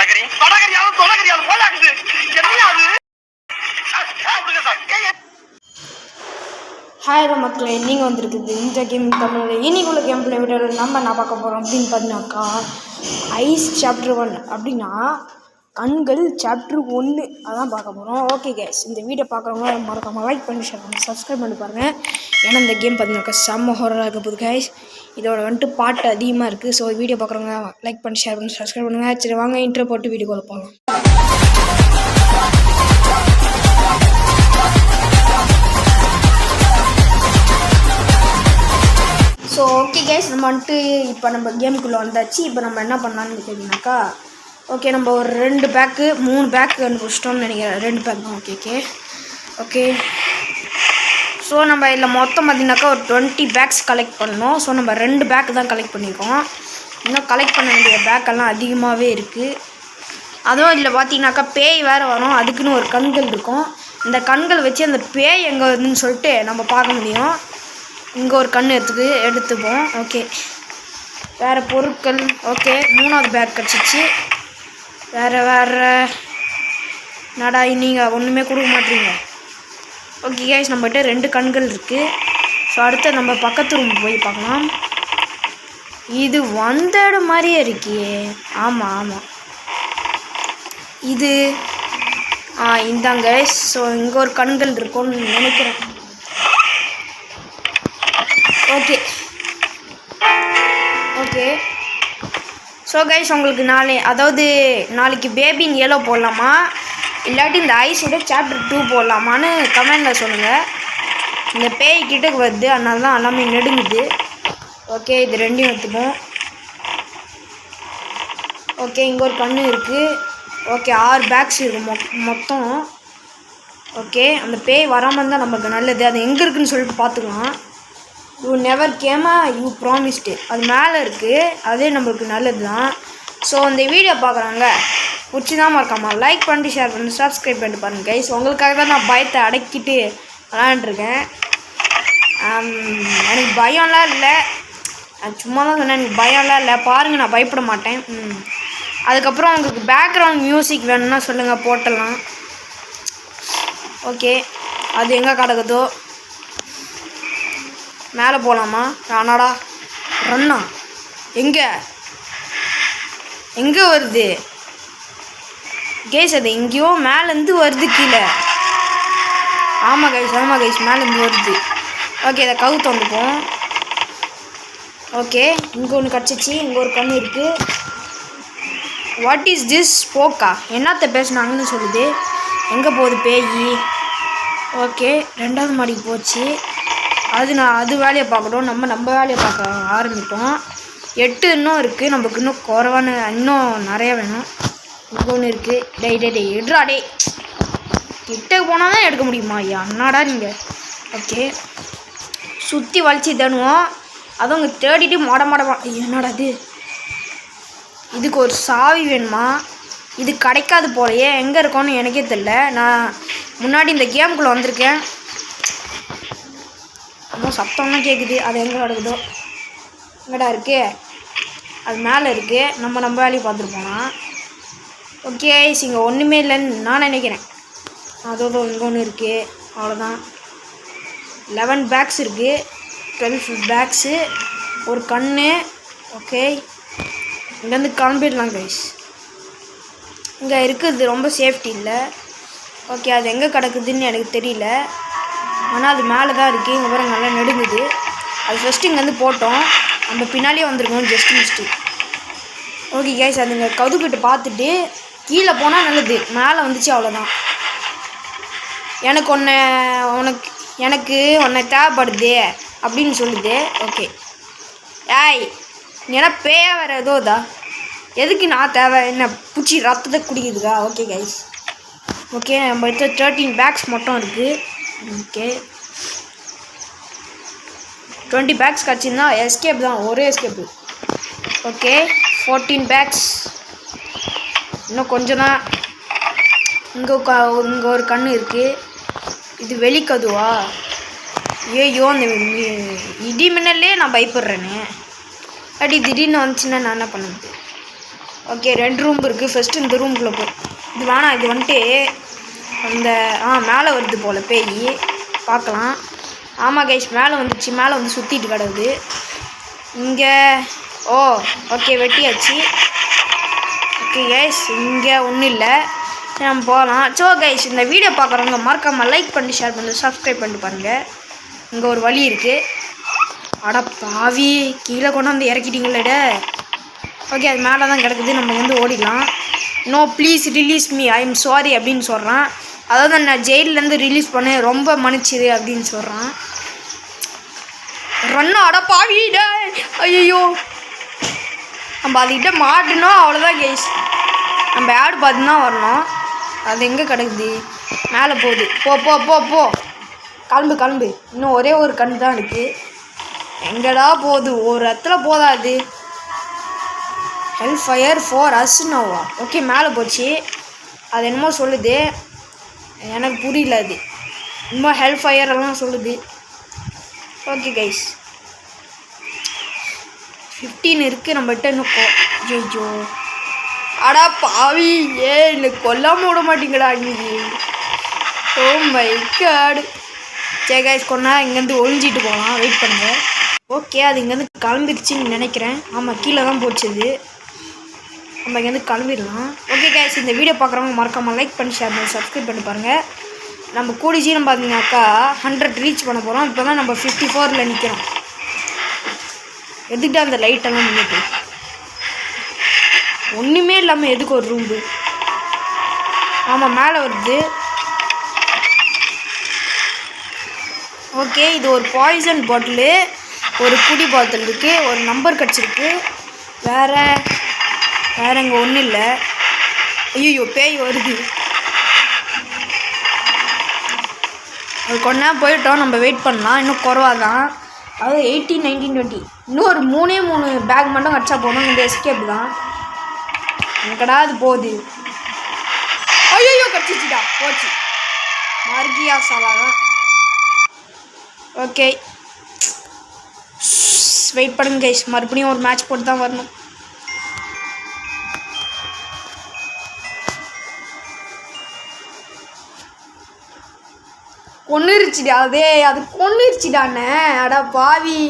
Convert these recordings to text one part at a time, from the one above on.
Hi மக்களே, நீங்கள் வந்திருக்குது இந்த கேமிங் தமிழ். இன்னைக்குள்ள கேம் பிளே வீடியோவில் நம்ம என்ன பார்க்க போகிறோம் அப்படின்னு பார்த்தீங்கன்னாக்கா, ஐஸ் சாப்டர் 1 அப்படின்னா கண்கள் சாப்டர் 1 அதான் பார்க்க போகிறோம். ஓகே கேஸ், இந்த வீடியோ பார்க்குறவங்க மறக்காமல் லைக் பண்ணி ஷேர் பண்ணி சப்ஸ்கிரைப் பண்ணி பாருங்கள். ஏன்னா இந்த கேம் பார்த்தீங்கன்னாக்கா செம்ம ஹாரராக இருக்க போகுது கைஸ். இதோட வந்துட்டு பாட்டு அதிகமாக இருக்குது. ஸோ வீடியோ பார்க்குறவங்க லைக் பண்ணி ஷேர் பண்ணி சப்ஸ்கிரைப் பண்ணுங்கள். சரி வாங்க இன்ட்ரோ போட்டு வீடியோக்குள்ள போகலாம். ஸோ ஓகே கேஸ், நம்ம வந்துட்டு இப்போ நம்ம கேமுக்குள்ளே வந்தாச்சு. இப்போ நம்ம என்ன பண்ணலான்னு கேட்டிங்கனாக்கா, ஓகே நம்ம ஒரு 2 பேக்கு 3 பேக்கு கண்டுபிடிச்சிட்டோம்னு நினைக்கிறேன். 2 பேக் தான். ஓகே ஸோ நம்ம இதில் மொத்தம் பார்த்திங்கனாக்கா ஒரு 20 பேக்ஸ் கலெக்ட் பண்ணணும். ஸோ நம்ம 2 பேக்கு தான் கலெக்ட் பண்ணியிருக்கோம். இன்னும் கலெக்ட் பண்ண வேண்டிய பேக்கெல்லாம் அதிகமாகவே இருக்குது. அதுவும் இதில் பார்த்திங்கனாக்கா பேய் வேறு வரும். அதுக்குன்னு ஒரு கண்கள் இருக்கும். இந்த கண்கள் வச்சு அந்த பேய் எங்கே வருதுன்னு சொல்லிட்டு நம்ம பார்க்க முடியும். இங்கே ஒரு கண் எடுத்துப்போம். ஓகே, வேறு பொருட்கள். ஓகே, 3வது பேக் கிடச்சிச்சு. வேறு நடா நீங்கள் ஒன்றுமே கொடுக்க மாட்டீங்க. ஓகே கைஸ், நம்மகிட்ட 2 கண்கள் இருக்குது. ஸோ அடுத்து நம்ம பக்கத்து ரூம் போய் பார்க்கலாம். இது வந்த இடம் மாதிரியே இருக்கே. ஆமாம் இது இந்தாங்க கைஸ். ஸோ இங்கே ஒரு கண்கள் இருக்கும்னு நினைக்கிறேன். ஓகே ஸோ கைஸ், உங்களுக்கு நாளைக்கு பேபின் ஏலோ போடலாமா இல்லாட்டி இந்த ஐஸோட சாப்டர் 2 போடலாமான்னு கமெண்டில் சொல்லுங்கள். இந்த பேய் கிட்டக்கு வருது, அதனால தான் எல்லாமே நெடுங்குது. ஓகே, இது 2யும் எடுத்துப்போம். ஓகே, இங்கே ஒரு கண்ணு இருக்குது. ஓகே, 6 பேக்ஸ் இருக்குது மொத்தம். ஓகே, அந்த பேய் வராமல் இருந்தால் நமக்கு நல்லது. அது எங்கே இருக்குதுன்னு சொல்லிட்டு பார்த்துக்கலாம். யூ நெவர் கேமா யூ ப்ராமிஸ்டு, அது மேலே இருக்குது. அதே நம்மளுக்கு நல்லது தான். ஸோ இந்த வீடியோ பார்க்குறாங்க பிடிச்சிதான் மறக்காமல் லைக் பண்ணிட்டு ஷேர் பண்ணி சப்ஸ்கிரைப் பண்ணிட்டு பாருங்கள் கைஸ். உங்களுக்காக தான் நான் பயத்தை அடக்கிட்டு விளாண்டுருக்கேன். எனக்கு பயம்லாம் இல்லை, சும்மா தான் சொன்னேன். எனக்கு பயம்லாம் இல்லை, பாருங்கள், நான் பயப்பட மாட்டேன். அதுக்கப்புறம் உங்களுக்கு பேக்ரவுண்ட் மியூசிக் வேணும்னா சொல்லுங்கள், போட்டலாம். ஓகே, அது எங்கே கிடக்குதோ மேலே போகலாமா? ஆனாடா ரன்னா எங்கே வருது கேஸ்? அது எங்கேயோ மேலேருந்து வருது கீழே. ஆமாம் கைஸ் மேலேருந்து வருது. ஓகே, இதை கவுத்து வந்துப்போம். ஓகே, இங்கே ஒன்று கிடச்சிச்சு. இங்கே ஒரு கண் இருக்குது. வாட் இஸ் திஸ் போக்கா? என்னத்த பேசுனாங்கன்னு சொல்லுது. எங்கே போகுது பேய்? ஓகே, 2வது மாடிக்கு போச்சு. அது வேலையை பார்க்கணும். நம்ம வேலையை பார்க்க ஆரம்பிப்போம். 8 இன்னும் இருக்குது. நமக்கு இன்னும் குறைவான இன்னும் நிறையா வேணும். இங்கே ஒன்று இருக்குது. டே எடுறா டே. கிட்ட போனால் தான் எடுக்க முடியுமா? என்னடா நீங்கள்? ஓகே, சுற்றி வலிச்சு தணுவோம். அதுவும் இங்கே தேடிட்டு மாடமா. என்னடா இது? இதுக்கு ஒரு சாவி வேணுமா? இது கிடைக்காது போலையே. எங்கே இருக்கோன்னு எனக்கே தெரியல. நான் முன்னாடி இந்த கேமுக்குள்ளே வந்திருக்கேன். இன்னும் சத்தம்லாம் கேட்குது. அது எங்கே கிடக்குதோ? எங்கடா இருக்கு? அது மேலே இருக்குது. நம்ம வேலையை பார்த்துட்டு போனால். ஓகே, இங்கே ஒன்றுமே இல்லைன்னு நான் நினைக்கிறேன். அதோட இங்கே ஒன்று இருக்குது. அவ்வளோதான். 11 பேக்ஸ் இருக்குது. 12 பேக்ஸு, ஒரு கண்ணு. ஓகே, இங்கேருந்து கிளம்பிடலாம் கைஸ். இங்கே இருக்குது ரொம்ப சேஃப்டி இல்லை. ஓகே, அது எங்கே கிடக்குதுன்னு எனக்கு தெரியல. ஆனால் அது மேலே தான் இருக்குது. இங்கே பாருங்க, நல்லா நெடுங்குது. அது ஃபஸ்ட்டு இங்கேருந்து போட்டோம். நம்ம பின்னாலே வந்திருக்கோம், ஜஸ்ட் மிஸ்டேக். ஓகே கைஸ், அது இங்கே கதுக்கிட்டு பார்த்துட்டு கீழே போனால் நல்லது. மேலே வந்துச்சு, அவ்வளோதான். எனக்கு ஒன்றை தேவைப்படுது அப்படின்னு சொல்லுது. ஓகே, ஏன்னா பேயா வேறு ஏதோதா? எதுக்கு நான் தேவை? என்ன பூச்சி ரத்தத்தை குடிக்குதுக்கா? ஓகே கைஸ், ஓகே, நம்ம எடுத்த 13 பேக்ஸ் மட்டும் இருக்குது. ஓகே, 20 பேக்ஸ் கிடச்சிருந்தா எஸ்கேப் தான், ஒரே எஸ்கேப்பு. Okay, 14 packs. இன்னும் கொஞ்சம் தான். இங்கே ஒரு கண் இருக்குது. இது வெளிக்கதுவா? ஐயோ, அந்த இடி மின்னலே நான் பயப்படுறேனே. அப்படி திடீர்னு வந்துச்சுன்னா நான் என்ன பண்ணுறது? ஓகே 2 ரூம் இருக்குது. ஃபஸ்ட்டு இந்த ரூம்குள்ளே போய் இது வேணாம். இது வந்துட்டு அந்த மேலே வருது போல் பேய். பார்க்கலாம். ஆமாம் கைஸ், மேலே வந்துடுச்சு. மேலே வந்து சுற்றிட்டு கிடக்குது இங்கே. ஓகே வெட்டியாச்சு. ஓகே கைஸ், இங்கே ஒன்றும் இல்லை. நம்ம போகலாம். ஸோ கைஸ், இந்த வீடியோ பார்க்குறவங்க மறக்காமல் லைக் பண்ணி ஷேர் பண்ணி சப்ஸ்கிரைப் பண்ணிட்டு பாருங்கள். இங்கே ஒரு வழி இருக்குது. அட பாவி, கீழே கொண்டாந்து இறக்கிட்டீங்களேட. ஓகே, அது மேலே தான் கிடக்குது. நம்ம வந்து ஓடிடலாம். No please release me, I am sorry அப்படின்னு சொல்கிறான். அதாவது நான் ஜெயிலேருந்து ரிலீஸ் பண்ணேன், ரொம்ப மன்னிச்சிது அப்படின்னு சொல்கிறான். ரன்னா அட பாவிட. ஐயோ, நம்ம அதுக்கிட்ட மாட்டினோம், அவ்வளோதான் கைஸ். நம்ம ஆடு பார்த்து தான் வரணும். அது எங்கே கிடக்குது? மேலே போகுது. போ போ போ போ கிளம்பு கிளம்பு. இன்னும் ஒரே ஒரு கண் தான் இருக்குது. எங்கடா போகுது? ஒரு இடத்துல போதாது. ஹெல் ஃபயர் ஃபார் அஸ்னோவா? ஓகே, மேலே போச்சு. அது என்னமோ சொல்லுது, எனக்கு புரியல. அது இன்னும் ஹெல் ஃபயர் எல்லாம் சொல்லுது. ஓகே கைஸ், 15 இருக்குது நம்மகிட்ட. இன்னும் ஐயோ அடா பாவி, இல்லை கொல்லாமல் விட மாட்டீங்களா இன்னைக்கு? Oh my god. சரி கைஸ், கொண்டா இங்கேருந்து ஒழிஞ்சிட்டு போகலாம். வெயிட் பண்ணுங்கள். ஓகே, அது இங்கேருந்து கிளம்பிடுச்சின்னு நினைக்கிறேன். ஆமாம், கீழே தான் போச்சுது. நம்ம இங்கேருந்து கிளம்பிடலாம். ஓகே கைஸ், இந்த வீடியோ பார்க்குறவங்க மறக்காமல் லைக் பண்ணி ஷேர் பண்ணி சப்ஸ்கிரைப் பண்ணி பாருங்கள். நம்ம கூடிச்சின்னு பார்த்தீங்கன்னாக்கா 100 ரீச் பண்ண போகிறோம். இப்போ தான் நம்ம 54ல் நிற்கிறோம். எதுக்கிட்ட அந்த லைட்டெல்லாம் நின்றுட்டு ஒன்றுமே இல்லாமல் எதுக்கு ஒரு ரூம்பு? ஆமாம், மேலே வருது. ஓகே, இது ஒரு பாய்சன் பாட்டிலு, ஒரு குடி பாட்டில் இருக்குது, ஒரு நம்பர் கிடச்சிருக்கு. வேறு இங்கே ஒன்றும் இல்லை. ஐயோ, பேய் வருது. அது கொஞ்ச நேரம் போயிட்டோம். நம்ம வெயிட் பண்ணலாம். இன்னும் குறவா தான். அதாவது 18, 19, 20. இன்னும் ஒரு 3 பேக் மட்டும் கிடச்சா போகணும். இந்த எஸ்கேப் தான். எங்கடா அது போகுது? ஐயோ, கடிச்சிச்சுடா. போச்சு. மர்கியா சாலாதான். ஓகே, வெயிட் பண்ணுங்க கைஸ். மறுபடியும் ஒரு மேட்ச் போட்டு தான் வரணும். கொன்னுருச்சுடா. அது கொன்னுருச்சுடாண்ணே. அடா பாவி,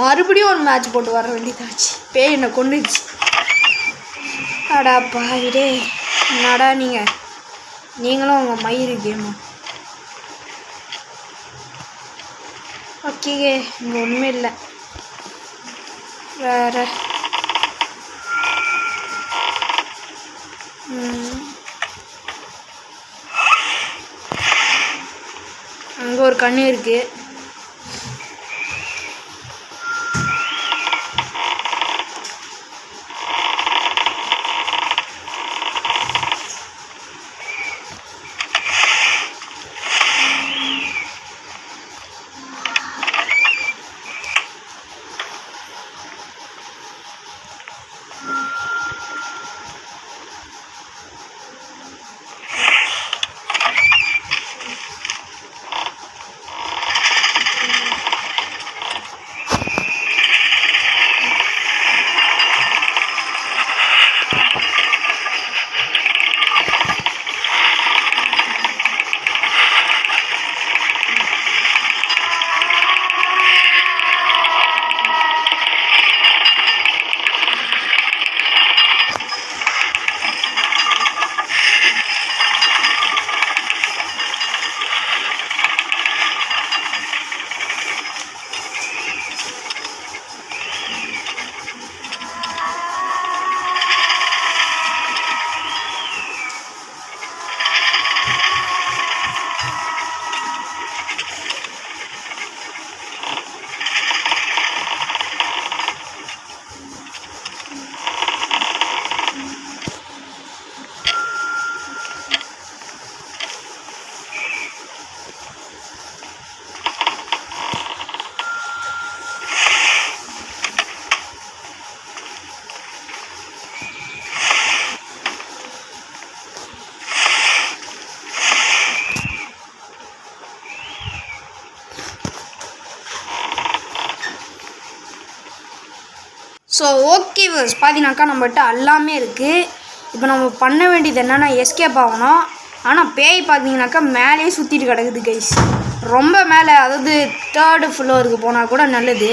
மறுபடியும் ஒரு மேட்ச் போட்டு வர வேண்டியதாச்சு. பேய் என்ன கொன்னுருச்சு. அடா பாவிடே. என்னடா நீங்களும் உங்கள் மயிறு கேமா? ஓகே, இங்கே ஒன்றுமே இல்லை. வேறு அங்கே ஒரு கண்ணு இருக்குது. ஸோ ஓகே பஸ் பார்த்தீங்கன்னாக்கா நம்மகிட்ட எல்லாமே இருக்குது. இப்போ நம்ம பண்ண வேண்டியது என்னென்னா எஸ்கேப் ஆகணும். ஆனால் பேய் பார்த்தீங்கன்னாக்கா மேலேயே சுற்றிட்டு கிடக்குது கைஸ், ரொம்ப மேலே, அதாவது 3rd ஃப்ளோருக்கு போனால் கூட நல்லது.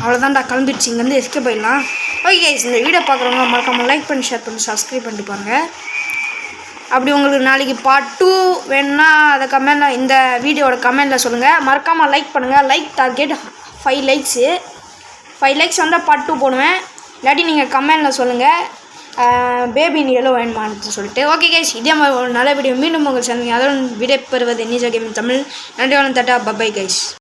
அவ்வளோதான்டா, கிளம்பிடுச்சு, இங்கேருந்து எஸ்கேப் ஆகிடலாம். ஓகே கைஸ், இந்த வீடியோ பார்க்குறவங்க மறக்காமல் லைக் பண்ணி ஷேர் பண்ணி சப்ஸ்கிரைப் பண்ணிட்டு பாருங்கள். அப்படி உங்களுக்கு நாளைக்கு பார்ட் 2 வேணுன்னா அதை கமெண்டில், இந்த வீடியோட கமெண்டில் சொல்லுங்கள். மறக்காமல் லைக் பண்ணுங்கள். Like target 5 likes. 5 லைக்ஸ் வந்தால் பார்ட் 2 போடுவேன். இல்லாட்டி நீங்கள் கமெண்டில் சொல்லுங்கள் பேபி எல்லோ வேணுமான்னு சொல்லிட்டு. ஓகே கைஸ், இதே மாதிரி ஒரு நல்ல வீடியோ மீண்டும் உங்கள் சந்திங்க. அதோட விடை பெறுவது நிஜா கேமிங் தமிழ். நன்றி, வணக்கம், டாடா, பை கைஸ்.